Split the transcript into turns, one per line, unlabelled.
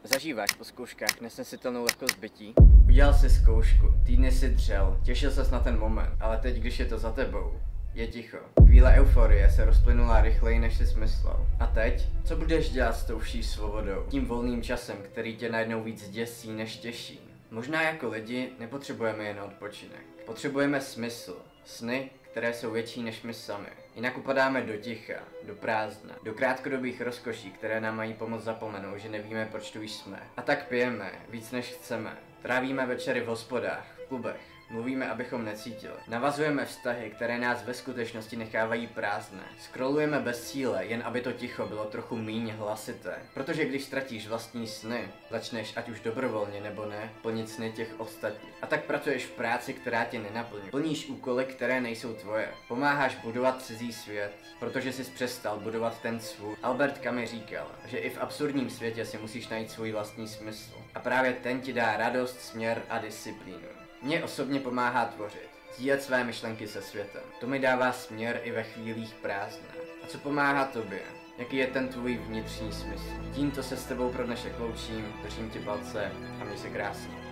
Zažíváš po zkouškách nesnesitelnou lehkost bytí? Udělal jsi zkoušku, týdny si dřel, těšil ses na ten moment, ale teď, když je to za tebou, je ticho. Chvíle euforie se rozplynula rychleji, než jsi myslel. A teď? Co budeš dělat s tou vší svobodou? Tím volným časem, který tě najednou víc děsí, než těší. Možná jako lidi nepotřebujeme jen odpočinek. Potřebujeme smysl, sny, které jsou větší než my sami. Jinak upadáme do ticha, do prázdna, do krátkodobých rozkoší, které nám mají pomoct zapomenout, že nevíme, proč tu jsme. A tak pijeme, víc než chceme. Trávíme večery v hospodách, v klubech. Mluvíme, abychom necítili. Navazujeme vztahy, které nás ve skutečnosti nechávají prázdné. Scrollujeme bez cíle, jen aby to ticho bylo trochu míň hlasité. Protože když ztratíš vlastní sny, začneš, ať už dobrovolně nebo ne, plnit sny těch ostatních. A tak pracuješ v práci, která tě nenaplní. Plníš úkoly, které nejsou tvoje. Pomáháš budovat cizí svět, protože jsi přestal budovat ten svůj. Albert Camus říkal, že i v absurdním světě si musíš najít svůj vlastní smysl. A právě ten ti dá radost, směr a disciplínu. Mně osobně pomáhá tvořit, sdílet své myšlenky se světem. To mi dává směr i ve chvílích prázdna. A co pomáhá tobě? Jaký je ten tvůj vnitřní smysl? Tímto se s tebou pro dnešek loučím, držím ti palce a měj se krásně.